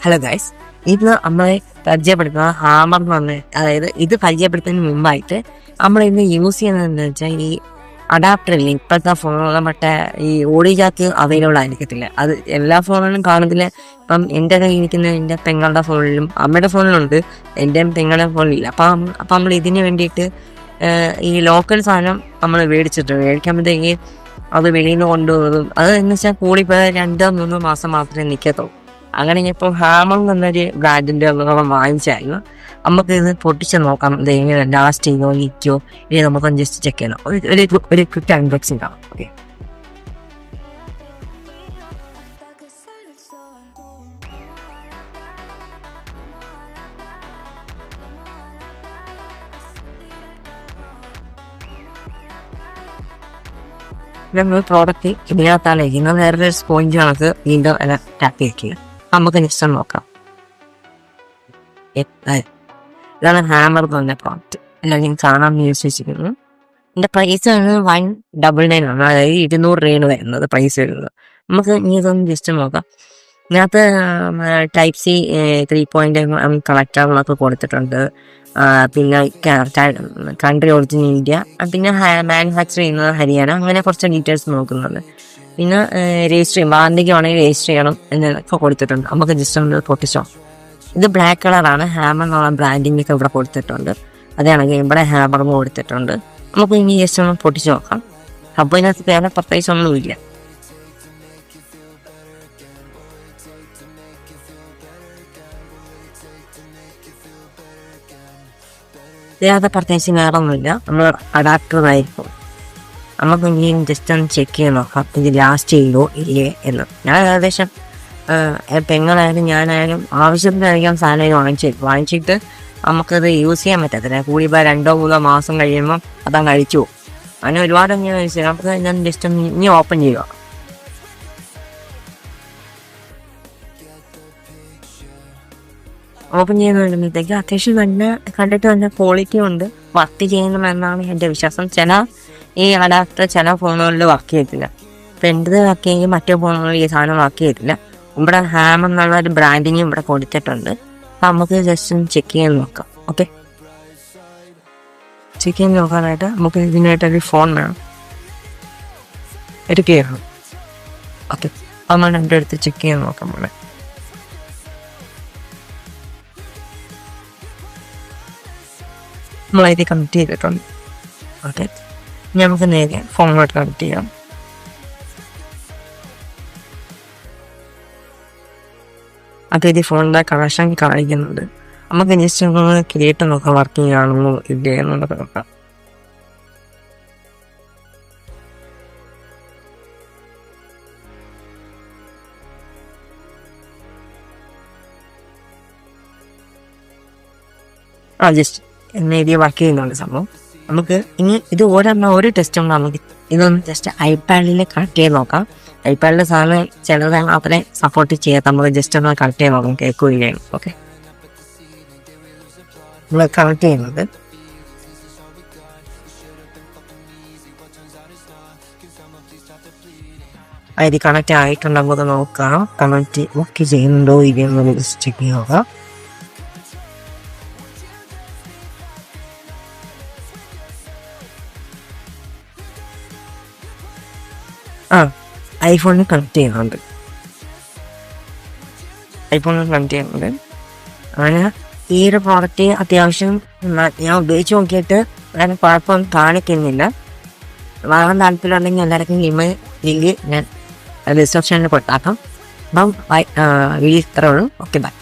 Hello guys, ഇന്ന് നമ്മളെ പരിചയപ്പെടുത്തുന്ന ഹാമർ എന്ന് പറഞ്ഞ, അതായത് ഇത് പരിചയപ്പെടുത്തുന്നതിന് മുമ്പായിട്ട് നമ്മൾ ഇന്ന് യൂസ് ചെയ്യുന്നതെന്ന് വെച്ചാൽ ഈ അഡാപ്റ്ററിൽ ഇപ്പോഴത്തെ ഫോണുകൾ മറ്റേ ഈ ഓഡിജാക്ക് അവൈലബിൾ ആയിരിക്കത്തില്ല. അത് എല്ലാ ഫോണിലും കാണത്തില്ല. ഇപ്പം എൻ്റെ കയ്യിൽ ഇരിക്കുന്ന എൻ്റെ പെങ്ങളുടെ ഫോണിലും അമ്മയുടെ ഫോണിലുണ്ട്, എൻ്റെ പെങ്ങളുടെ ഫോണിലില്ല. അപ്പം നമ്മൾ ഇതിന് വേണ്ടിയിട്ട് ഈ ലോക്കൽ സാധനം നമ്മൾ മേടിക്കുമ്പോഴത്തേക്ക് അത് വെളിയിൽ നിന്ന് കൊണ്ടുപോകും. അത് എന്ന് വെച്ചാൽ കൂടിപ്പോയ 2-3 മാസം മാത്രമേ നിൽക്കത്തുള്ളൂ. അങ്ങനെ ഇപ്പോൾ ഹാമർ എന്നൊരു ബ്രാൻഡിൻ്റെ വാങ്ങിച്ചായിരുന്നു. നമുക്ക് ഇത് പൊട്ടിച്ച് നോക്കാം, ഇത് എങ്ങനെ ലാസ്റ്റ് ചെയ്തോ നിൽക്കോ ഇനി നമുക്കൊന്ന് ജസ്റ്റ് ചെക്ക് ചെയ്യണം. ഒരു ക്വിക്ക് അൺബോക്സിംഗ് കാണാം. ഓക്കെ, നമ്മൾ പ്രോഡക്റ്റ് ഇതിനകത്താണ് ഇരിക്കുന്നത്. വേറൊരു സ്പോഞ്ച് കണക്ക് വീണ്ടും എല്ലാം ടാപ്പ് ചെയ്യിക്കുക. നമുക്ക് നെക്സ്റ്റ് നോക്കാം. ഇതാണ് ഹാമർ എന്ന് പറഞ്ഞ പ്രോഡക്റ്റ്. എല്ലാവരും കാണാൻ വിശ്വസിക്കുന്നു. എൻ്റെ പ്രൈസ് ആണ് 199 ആണ്, അതായത് 200 രൂപയാണ് വരുന്നത് പ്രൈസ് വരുന്നത്. നമുക്ക് ഇനി ഇതൊന്ന് ജസ്റ്റ് നോക്കാം. ഇതിനകത്ത് ടൈപ്പ് സി 3.0 കണക്ടറുകളൊക്കെ കൊടുത്തിട്ടുണ്ട്. പിന്നെ കൺട്രി ഒറിജിൻ ഇന്ത്യ, പിന്നെ മാനുഫാക്ചർ ചെയ്യുന്നത് ഹരിയാന, അങ്ങനെ കുറച്ച് ഡീറ്റെയിൽസ് നോക്കുന്നുണ്ട്. പിന്നെ രജിസ്റ്റർ ചെയ്യും, വാറണ്ടിക്ക് വേണമെങ്കിൽ രജിസ്റ്റർ ചെയ്യണം എന്നൊക്കെ കൊടുത്തിട്ടുണ്ട്. നമുക്ക് ജസ്റ്റ് ഒന്ന് പൊട്ടിച്ചോ. ഇത് ബ്ലാക്ക് കളറാണ്. ഹാമർ എന്നുള്ള ബ്രാൻഡിങ് ഒക്കെ ഇവിടെ കൊടുത്തിട്ടുണ്ട്. അതാണെങ്കിൽ ഇവിടെ ഹാമറും കൊടുത്തിട്ടുണ്ട്. നമുക്ക് ഇനി ജസ്റ്റ് ഒന്ന് പൊട്ടിച്ച് നോക്കാം. അപ്പോൾ ഇതിനകത്ത് വേറെ പ്രത്യേകിച്ച് ഒന്നുമില്ല. ഇതിനകത്ത് പ്രത്യേകിച്ച് വേറെ ഒന്നുമില്ല. നമ്മൾ അഡാപ്റ്ററായിരിക്കും. നമുക്ക് ഇനിയും ജസ്റ്റ് ഒന്ന് ചെക്ക് ചെയ്ത് നോക്കാം ഇത് ലാസ്റ്റ് ചെയ്തോ ഇല്ലേ എന്ന്. ഞാൻ ഏകദേശം പെങ്ങളായാലും ഞാനായാലും ആവശ്യത്തിനധികം സാധനം വാങ്ങിച്ചിട്ട് നമുക്കത് യൂസ് ചെയ്യാൻ പറ്റത്തില്ല. കൂടിപ്പോൾ 2-3 മാസം കഴിയുമ്പം അതങ്ങ് അഴിച്ചു പോകും. അങ്ങനെ ഒരുപാട് ഞാൻ യൂസ് ചെയ്യാം. നമുക്ക് ഞാൻ ജസ്റ്റ് ഇനി ഓപ്പൺ ചെയ്യുക. ഓപ്പൺ ചെയ്യുന്ന വരുമ്പോഴത്തേക്ക് അത്യാവശ്യം കണ്ടിട്ട് നല്ല ക്വാളിറ്റി ഉണ്ട്. വർക്ക് ചെയ്യണമെന്നാണ് എൻ്റെ വിശ്വാസം. ചില ഈ അഡാപ്റ്റർ ചില ഫോണുകളിൽ വർക്ക് ചെയ്യത്തില്ല. ഇപ്പം എൻ്റെത് വർക്ക് ചെയ്യുമെങ്കിൽ മറ്റേ ഫോണുകളിൽ ഈ സാധനം വർക്ക് ചെയ്യത്തില്ല. ഇവിടെ ഹാമർ എന്നുള്ള ഒരു ബ്രാൻഡിങ് ഇവിടെ കൊടുത്തിട്ടുണ്ട്. അപ്പം നമുക്ക് ജസ്റ്റ് ഒന്ന് ചെക്ക് ചെയ്ത് നോക്കാം. ഓക്കെ, ചെക്ക് ചെയ്ത് നോക്കാനായിട്ട് നമുക്ക് ഇതിനായിട്ടൊരു ഫോൺ വേണം, ഒരു കെയർ. ഓക്കെ, നമ്മൾ എൻ്റെ അടുത്ത് ചെക്ക് ചെയ്ത് നോക്കാം. നമ്മളതിൽ കണക്ട് ചെയ്തിട്ടുണ്ട്. ഓക്കെ, നമുക്ക് നേരെ ഫോണിലോട്ട് കണക്ട് ചെയ്യാം. അപ്പോൾ ഇത് ഫോണിൻ്റെ കണക്ഷൻ കാണിക്കുന്നുണ്ട്. നമുക്ക് ജസ്റ്റ് ഒന്ന് ക്രിയേറ്റ് നോക്കാം, വർക്കിംഗ് ആണെന്നോ ഇല്ലേ എന്നുള്ളത് നോക്കാം. ജസ്റ്റ് എന്നെഴുതി വർക്ക് ചെയ്യുന്നുണ്ട് സംഭവം. നമുക്ക് ഇനി ഇത് ഒരു ടെസ്റ്റ് ഉണ്ട്. നമുക്ക് ഇതൊന്ന് ജസ്റ്റ് ഐപാഡിൽ കണക്ട് ചെയ്ത് നോക്കാം. ഐപാഡിൽ സാധനം ചിലതാണ് അത്രയും സപ്പോർട്ട് ചെയ്യാത്ത. നമുക്ക് ജസ്റ്റ് ഒന്ന് കണക്ട് ചെയ്ത് നോക്കാം കേൾക്കുകയാണ്. ഓക്കെ, നമ്മൾ കണക്ട് ചെയ്യുന്നത് അതിൽ കണക്ട് ആയിട്ടുണ്ടെങ്കിൽ നോക്കാം. കണക്ട് വർക്ക് ചെയ്യുന്നുണ്ടോ ഇല്ലെന്ന് ജസ്റ്റ് ചെക്ക് ചെയ്ത് നോക്കാം. ഐഫോണിൽ കണക്ട് ചെയ്യുന്നുണ്ട്. അങ്ങനെ ഈ ഒരു പ്രോഡക്റ്റ് അത്യാവശ്യം ഞാൻ ഉപയോഗിച്ച് നോക്കിയിട്ട് അങ്ങനെ കുഴപ്പമൊന്നും കാണിക്കുന്നില്ല. വാങ്ങാൻ താല്പര്യമുണ്ടെങ്കിൽ എല്ലാവർക്കും ലിങ്ക് ഞാൻ ഡിസ്ക്രിപ്ഷനിൽ കൊടുത്താക്കാം. അപ്പം വീഡിയോ ഇത്രേ ഉള്ളൂ. Okay, by.